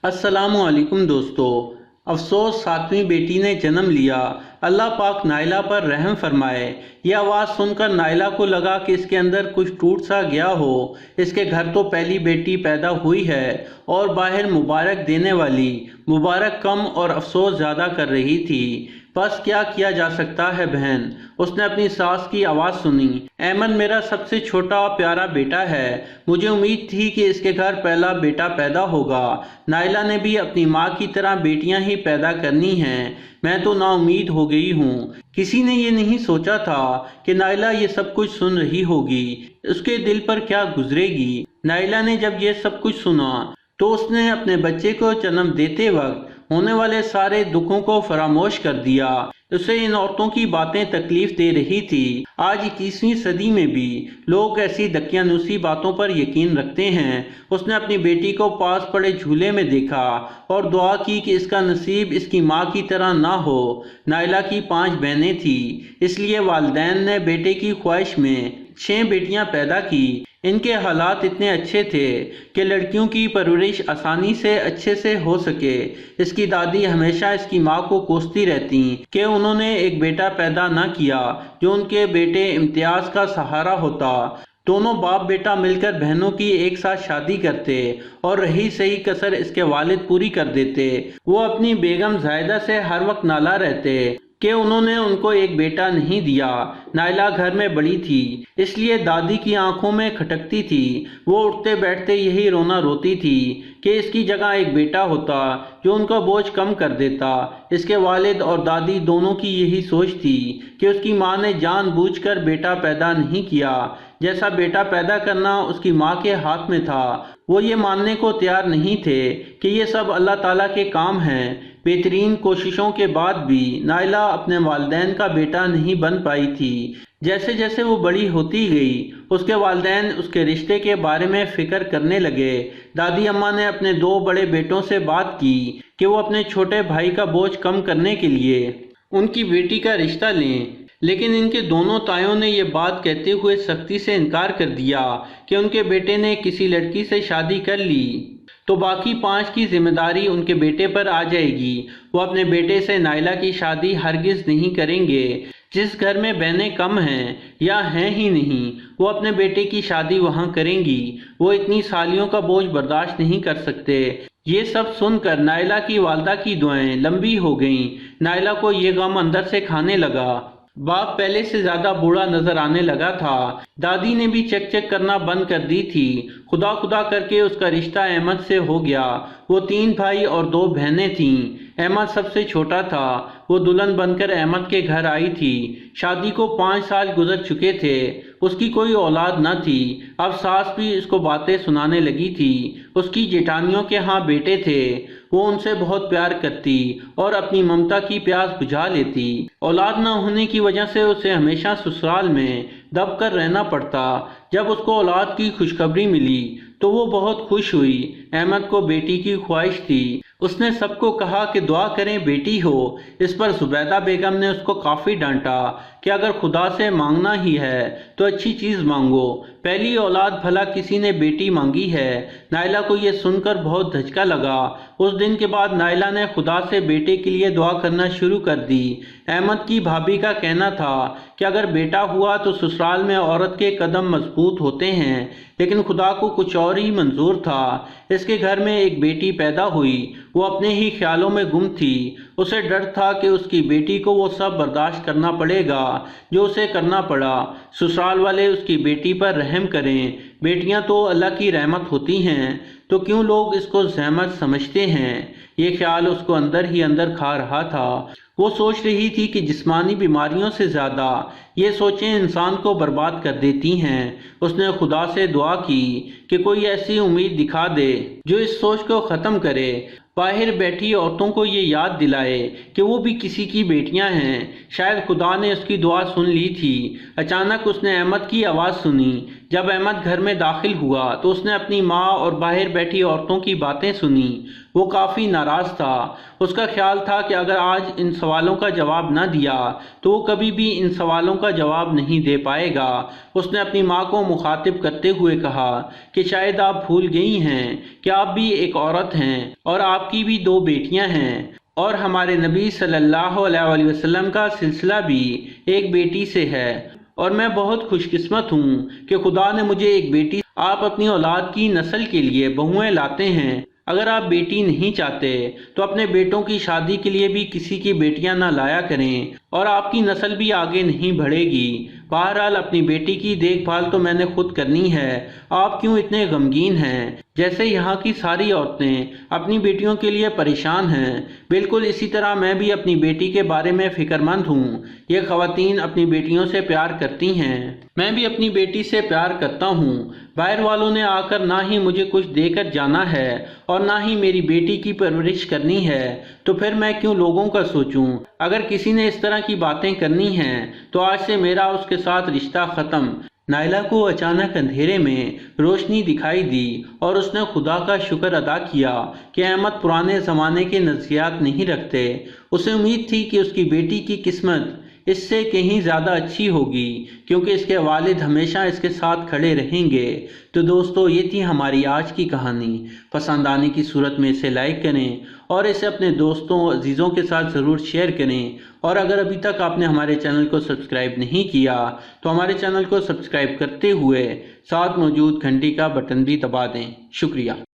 अस्सलाम वालेकुम दोस्तों। अफसोस सातवीं बेटी ने जन्म लिया। अल्लाह पाक नाइला पर रहम फरमाए। यह आवाज़ सुनकर नाइला को लगा कि इसके अंदर कुछ टूट सा गया हो। इसके घर तो पहली बेटी पैदा हुई है और बाहर मुबारक देने वाली मुबारक कम और अफसोस ज़्यादा कर रही थी। बस क्या किया जा सकता है बहन। उसने अपनी सास की आवाज़ सुनी। अहमद मेरा सबसे छोटा प्यारा बेटा है। मुझे उम्मीद थी कि इसके घर पहला बेटा पैदा होगा। नाइला ने भी अपनी माँ की तरह बेटियां ही पैदा करनी हैं। मैं तो नाउमीद हो गई हूँ। किसी ने ये नहीं सोचा था कि नाइला ये सब कुछ सुन रही होगी। उसके दिल पर क्या गुजरेगी। नाइला ने जब ये सब कुछ सुना तो उसने अपने बच्चे को जन्म देते वक्त होने वाले सारे दुखों को फरामोश कर दिया। उसे इन औरतों की बातें तकलीफ दे रही थी। आज 21वीं सदी में भी लोग ऐसी दकियानूसी बातों पर यकीन रखते हैं। उसने अपनी बेटी को पास पड़े झूले में देखा और दुआ की कि इसका नसीब इसकी माँ की तरह ना हो। नाइला की 5 बहनें थी, इसलिए वालिदैन ने बेटे की ख्वाहिश में 6 बेटियां पैदा की। इनके हालात इतने अच्छे थे कि लड़कियों की परवरिश आसानी से अच्छे से हो सके। इसकी दादी हमेशा इसकी माँ को कोसती रहती कि उन्होंने एक बेटा पैदा न किया जो उनके बेटे इम्तियाज का सहारा होता। दोनों बाप बेटा मिलकर बहनों की एक साथ शादी करते और रही सही कसर इसके वालिद पूरी कर देते। वो अपनी बेगम जायदा से हर वक्त नाला रहते कि उन्होंने उनको एक बेटा नहीं दिया। नाइला घर में बड़ी थी, इसलिए दादी की आंखों में खटकती थी। वो उठते बैठते यही रोना रोती थी कि इसकी जगह एक बेटा होता जो उनका बोझ कम कर देता। इसके वालिद और दादी दोनों की यही सोच थी कि उसकी माँ ने जानबूझकर बेटा पैदा नहीं किया। जैसा बेटा पैदा करना उसकी माँ के हाथ में था, वो ये मानने को तैयार नहीं थे कि ये सब अल्लाह ताला के काम हैं। बेहतरीन कोशिशों के बाद भी नाइला अपने वालिदैन का बेटा नहीं बन पाई थी। जैसे जैसे वो बड़ी होती गई उसके वालिदैन उसके रिश्ते के बारे में फिक्र करने लगे। दादी अम्मा ने अपने 2 बड़े बेटों से बात की कि वो अपने छोटे भाई का बोझ कम करने के लिए उनकी बेटी का रिश्ता लें, लेकिन इनके दोनों तायों ने ये बात कहते हुए सख्ती से इनकार कर दिया कि उनके बेटे ने किसी लड़की से शादी कर ली तो बाकी 5 की जिम्मेदारी उनके बेटे पर आ जाएगी। वो अपने बेटे से नाइला की शादी हरगिज नहीं करेंगे। जिस घर में बहनें कम हैं या हैं ही नहीं, वो अपने बेटे की शादी वहाँ करेंगी। वो इतनी सालियों का बोझ बर्दाश्त नहीं कर सकते। ये सब सुनकर नाइला की वालदा की दुआएं लंबी हो गईं। नाइला को ये गम अंदर से खाने लगा। बाप पहले से ज्यादा बूढ़ा नजर आने लगा था। दादी ने भी चेक चेक करना बंद कर दी थी। खुदा खुदा करके उसका रिश्ता अहमद से हो गया। वो 3 भाई और 2 बहनें थीं। अहमद सबसे छोटा था। वो दुल्हन बनकर अहमद के घर आई थी। शादी को 5 साल गुजर चुके थे। उसकी कोई औलाद न थी। अब सास भी इसको बातें सुनाने लगी थी। उसकी जेठानियों के यहाँ बेटे थे। वो उनसे बहुत प्यार करती और अपनी ममता की प्यास बुझा लेती। औलाद न होने की वजह से उसे हमेशा ससुराल में दब कर रहना पड़ता। जब उसको औलाद की खुशखबरी मिली तो वो बहुत खुश हुई। अहमद को बेटी की ख्वाहिश थी। उसने सबको कहा कि दुआ करें बेटी हो। इस पर जुबैदा बेगम ने उसको काफ़ी डांटा कि अगर खुदा से मांगना ही है तो अच्छी चीज़ मांगो। पहली औलाद भला किसी ने बेटी मांगी है। नाइला को ये सुनकर बहुत धचका लगा। उस दिन के बाद नाइला ने खुदा से बेटे के लिए दुआ करना शुरू कर दी। अहमद की भाभी का कहना था कि अगर बेटा हुआ तो ससुराल में औरत के कदम मजबूत होते हैं, लेकिन खुदा को कुछ और ही मंजूर था। इसके घर में एक बेटी पैदा हुई। वो अपने ही ख्यालों में गुम थी। उसे डर था कि उसकी बेटी को वो सब बर्दाश्त करना पड़ेगा जो उसे करना पड़ा। ससुराल वाले उसकी बेटी पर रहम करें। बेटियां तो अल्लाह की रहमत होती हैं, तो क्यों लोग इसको जहमत समझते हैं। ये ख्याल उसको अंदर ही अंदर खा रहा था। वो सोच रही थी कि जिस्मानी बीमारियों से ज़्यादा ये सोचें इंसान को बर्बाद कर देती हैं। उसने खुदा से दुआ की कि कोई ऐसी उम्मीद दिखा दे जो इस सोच को ख़त्म करे। बाहर बैठी औरतों को ये याद दिलाए कि वो भी किसी की बेटियां हैं। शायद खुदा ने उसकी दुआ सुन ली थी। अचानक उसने अहमद की आवाज़ सुनी। जब अहमद घर में दाखिल हुआ तो उसने अपनी माँ और बाहर बैठी औरतों की बातें सुनी। वो काफ़ी नाराज़ था। उसका ख्याल था कि अगर आज इन सवालों का जवाब न दिया तो वो कभी भी इन सवालों का जवाब नहीं दे पाएगा। उसने अपनी माँ को मुखातिब करते हुए कहा कि शायद आप भूल गई हैं कि आप भी एक औरत हैं और आपकी भी 2 बेटियां हैं, और हमारे नबी सल्लल्लाहु अलैहि वसल्लम का सिलसिला भी एक बेटी से है, और मैं बहुत खुशकिस्मत हूँ कि खुदा ने मुझे एक बेटी। आप अपनी औलाद की नस्ल के लिए बहुएं लाते हैं। अगर आप बेटी नहीं चाहते तो अपने बेटों की शादी के लिए भी किसी की बेटियां ना लाया करें, और आपकी नस्ल भी आगे नहीं बढ़ेगी। बहरहाल अपनी बेटी की देखभाल तो मैंने खुद करनी है। आप क्यों इतने गमगीन हैं? जैसे यहाँ की सारी औरतें अपनी बेटियों के लिए परेशान हैं, बिल्कुल इसी तरह मैं भी अपनी बेटी के बारे में फिक्रमंद हूँ। ये ख़वातीन अपनी बेटियों से प्यार करती हैं। मैं भी अपनी बेटी से प्यार करता हूँ। बाहर वालों ने आकर ना ही मुझे कुछ देकर जाना है और ना ही मेरी बेटी की परवरिश करनी है, तो फिर मैं क्यों लोगों का सोचूं? अगर किसी ने इस तरह की बातें करनी हैं तो आज से मेरा उसके साथ रिश्ता ख़त्म। नायला को अचानक अंधेरे में रोशनी दिखाई दी और उसने खुदा का शुक्र अदा किया कि अहमद पुराने ज़माने के नज़रियात नहीं रखते। उसे उम्मीद थी कि उसकी बेटी की किस्मत इससे कहीं ज़्यादा अच्छी होगी, क्योंकि इसके वालिद हमेशा इसके साथ खड़े रहेंगे। तो दोस्तों, ये थी हमारी आज की कहानी। पसंद आने की सूरत में इसे लाइक करें और इसे अपने दोस्तों अजीज़ों के साथ ज़रूर शेयर करें। और अगर अभी तक आपने हमारे चैनल को सब्सक्राइब नहीं किया तो हमारे चैनल को सब्सक्राइब करते हुए साथ मौजूद घंटी का बटन भी दबा दें। शुक्रिया।